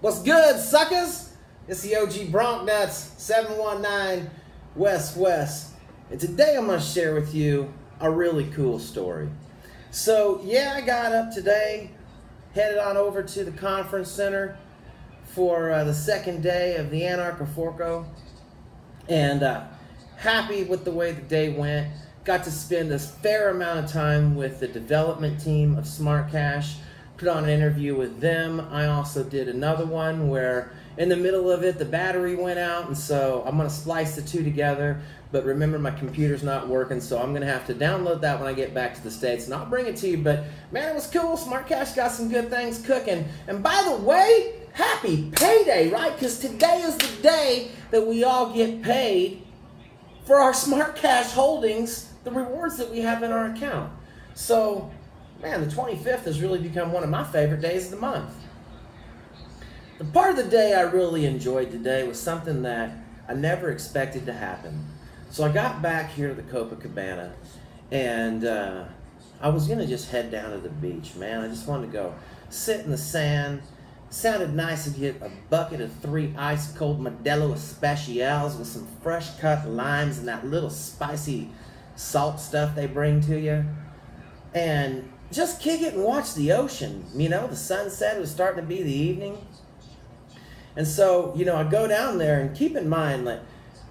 What's good, suckers? It's the OG Bronc Nuts, 719 West. And today I'm going to share with you a really cool story. So, I got up today, headed on over to the conference center for the second day of the Anarcho, and happy with the way the day went. Got to spend a fair amount of time with the development team of Smart Cash. Put on an interview with them. I also did another one where in the middle of it the battery went out, and so I'm going to splice the two together. But remember, my computer's not working, so I'm going to have to download that when I get back to the States, and I'll bring it to you. But man, it was cool. Smart Cash got some good things cooking. And by the way, happy payday, right? Because today is the day that we all get paid for our Smart Cash holdings, the rewards that we have in our account. So man, the 25th has really become one of my favorite days of the month. The part of the day I really enjoyed today was something that I never expected to happen. So I got back here to the Copacabana, and I was going to just head down to the beach, man. I just wanted to go sit in the sand. It sounded nice to get a bucket of 3 ice-cold Modelo Especials with some fresh-cut limes and that little spicy salt stuff they bring to you. And just kick it and watch the ocean. You know, the sunset was starting to be the evening. And so, I go down there, and keep in mind, like,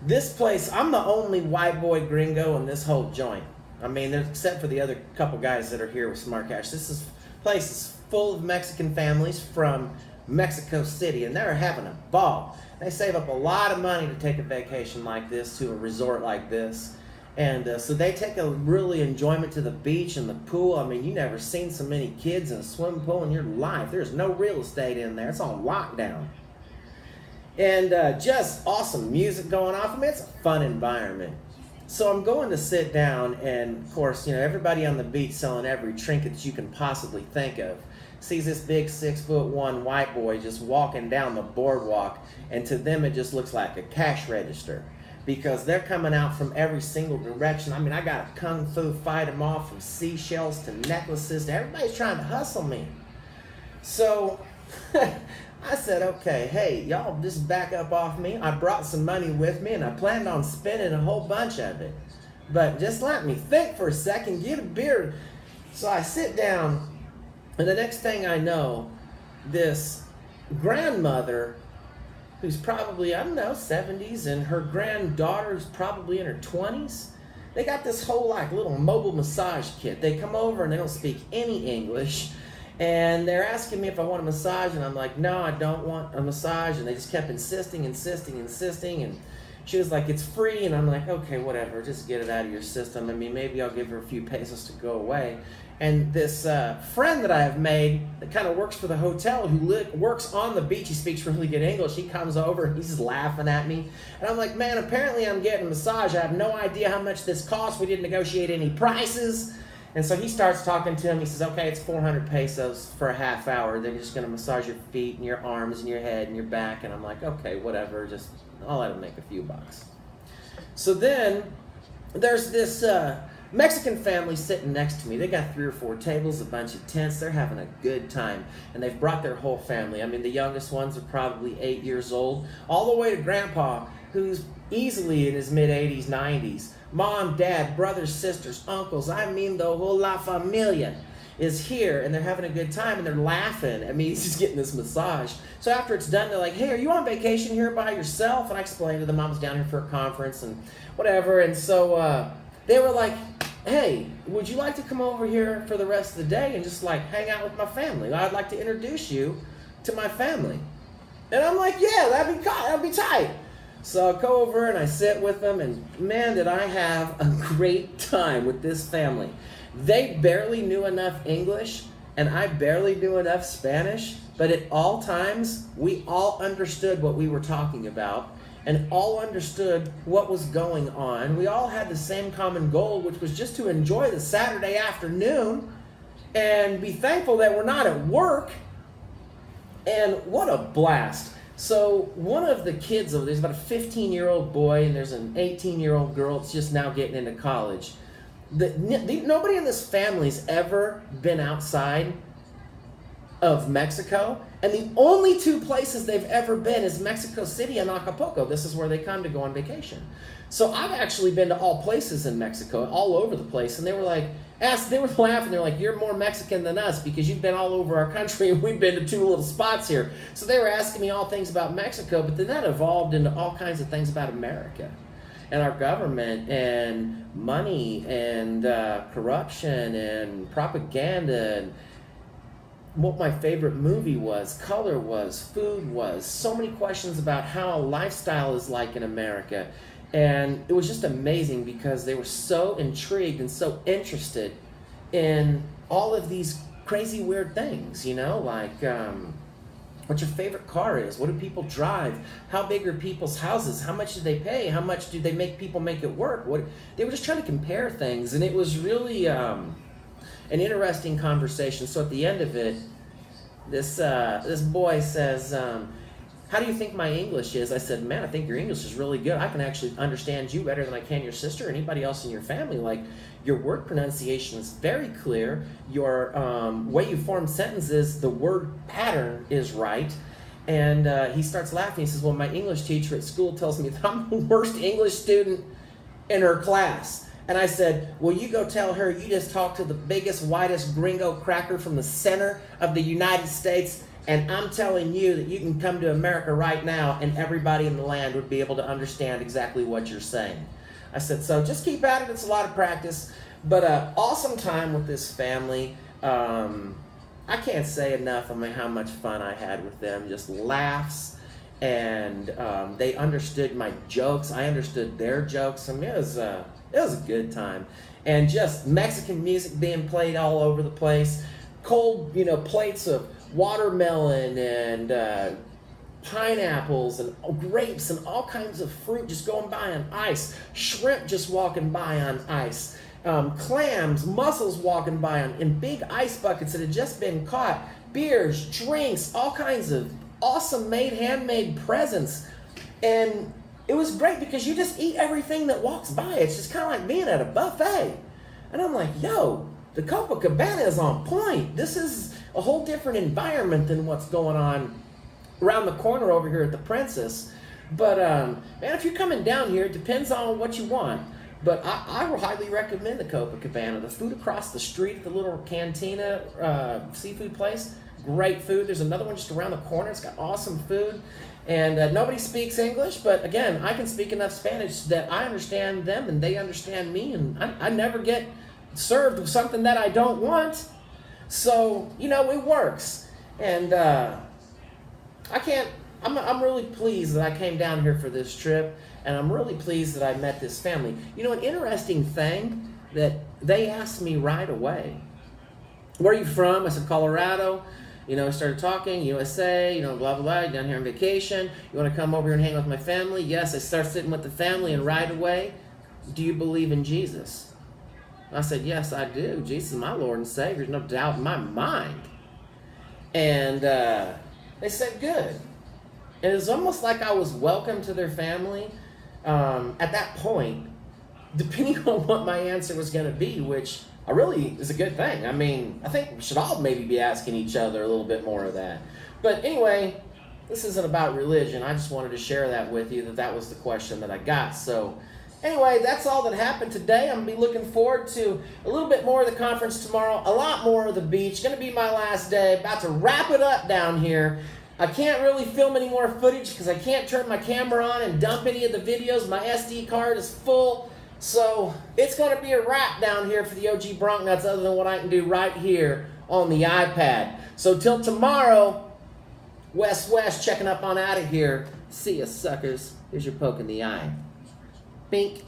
this place, I'm the only white boy gringo in this whole joint. I mean, except for the other couple guys that are here with Smart Cash. This place is full of Mexican families from Mexico City, and they're having a ball. They save up a lot of money to take a vacation like this, to a resort like this. And so they take a really enjoyment to the beach and the pool. I mean, you never seen so many kids in a swimming pool in your life. There's no real estate in there. It's on lockdown. And just awesome music going off. I mean, it's a fun environment. So I'm going to sit down, and of course, everybody on the beach selling every trinket that you can possibly think of sees this big 6'1" white boy just walking down the boardwalk, and to them it just looks like a cash register, because they're coming out from every single direction. I mean, I got a kung fu fight them off, from seashells to necklaces to everybody's trying to hustle me. So I said, okay, hey, y'all just back up off me. I brought some money with me, and I planned on spending a whole bunch of it. But just let me think for a second, get a beer. So I sit down, and the next thing I know, this grandmother, who's probably, 70s, and her granddaughter's probably in her 20s. They got this whole little mobile massage kit. They come over and they don't speak any English, and they're asking me if I want a massage, and I'm like, no, I don't want a massage, and they just kept insisting, and she was like, it's free, and I'm like, okay, whatever, just get it out of your system. I mean, maybe I'll give her a few pesos to go away. And this friend that I have made that kind of works for the hotel, who works on the beach, he speaks really good English, he comes over and he's just laughing at me. And I'm like, man, apparently I'm getting a massage. I have no idea how much this costs. We didn't negotiate any prices. And so he starts talking to him. He says, okay, it's 400 pesos for a half hour. They're just going to massage your feet and your arms and your head and your back. And I'm like, okay, whatever. Just, I'll let him make a few bucks. So then there's this Mexican family sitting next to me. They got 3 or 4 tables, a bunch of tents. They're having a good time, and they've brought their whole family. I mean, the youngest ones are probably 8 years old, all the way to Grandpa, who's easily in his mid-80s, 90s. Mom, dad, brothers, sisters, uncles, I mean the whole la familia is here, and they're having a good time, and they're laughing. I mean, he's just getting this massage. So after it's done, they're like, hey, are you on vacation here by yourself? And I explained to them I was down here for a conference and whatever. And so they were like, hey, would you like to come over here for the rest of the day and just hang out with my family? I'd like to introduce you to my family. And I'm like, yeah, that'd be tight. So I go over and I sit with them, and man, did I have a great time with this family. They barely knew enough English, and I barely knew enough Spanish, but at all times, we all understood what we were talking about, and all understood what was going on. We all had the same common goal, which was just to enjoy the Saturday afternoon and be thankful that we're not at work. And what a blast. So one of the kids over there's about a 15-year-old boy, and there's an 18-year-old girl that's just now getting into college. Nobody in this family's ever been outside of Mexico, and the only two places they've ever been is Mexico City and Acapulco. This is where they come to go on vacation. So I've actually been to all places in Mexico, all over the place, and they were like, they were laughing. They're like, "You're more Mexican than us because you've been all over our country, and we've been to two little spots here." So they were asking me all things about Mexico, but then that evolved into all kinds of things about America and our government and money and corruption and propaganda and what my favorite movie was, color was, food was, so many questions about how lifestyle is like in America. And it was just amazing because they were so intrigued and so interested in all of these crazy weird things, like what your favorite car is, what do people drive, how big are people's houses, how much do they pay, how much do they make people make it work. They were just trying to compare things, and it was really an interesting conversation. So at the end of it, this boy says, "How do you think my English is?" I said, "Man, I think your English is really good. I can actually understand you better than I can your sister or anybody else in your family. Like, your word pronunciation is very clear. Your way you form sentences, the word pattern is right." And he starts laughing. He says, "Well, my English teacher at school tells me that I'm the worst English student in her class." And I said, "Well, you go tell her you just talked to the biggest, whitest gringo cracker from the center of the United States, and I'm telling you that you can come to America right now and everybody in the land would be able to understand exactly what you're saying." I said, "So just keep at it. It's a lot of practice." But awesome time with this family. I can't say enough on how much fun I had with them. Just laughs. And they understood my jokes. I understood their jokes. I mean, it was a good time. And just Mexican music being played all over the place. Cold, plates of watermelon and pineapples and grapes and all kinds of fruit just going by on ice. Shrimp just walking by on ice. Clams, mussels walking by in big ice buckets that had just been caught. Beers, drinks, all kinds of awesome handmade presents. And it was great because you just eat everything that walks by. It's just kind of like being at a buffet. And I'm like, yo, the Copacabana is on point. This is a whole different environment than what's going on around the corner over here at the Princess. But man, if you're coming down here, it depends on what you want. But I will highly recommend the Copacabana. The food across the street at the little cantina seafood place, great food. There's another one just around the corner. It's got awesome food. And nobody speaks English, but again, I can speak enough Spanish that I understand them and they understand me, and I never get served with something that I don't want. So, it works. And I'm really pleased that I came down here for this trip, and I'm really pleased that I met this family. An interesting thing that they asked me right away, "Where are you from?" I said, "Colorado." Started talking, USA, blah, blah, blah, down here on vacation. "You want to come over here and hang with my family?" "Yes." I start sitting with the family, and right away, "Do you believe in Jesus?" I said, "Yes, I do. Jesus is my Lord and Savior. There's no doubt in my mind." And they said, "Good." And it was almost like I was welcome to their family at that point, depending on what my answer was going to be, which really is a good thing. I mean, I think we should all maybe be asking each other a little bit more of that. But anyway, this isn't about religion. I just wanted to share that with you, that was the question that I got. So anyway, that's all that happened today. I'm going to be looking forward to a little bit more of the conference tomorrow, a lot more of the beach. Going to be my last day. About to wrap it up down here. I can't really film any more footage because I can't turn my camera on and dump any of the videos. My SD card is full. So it's going to be a wrap down here for the OG Bronc Nuts, other than what I can do right here on the iPad. So till tomorrow, West checking up on out of here. See ya, suckers. Here's your poke in the eye. Bink.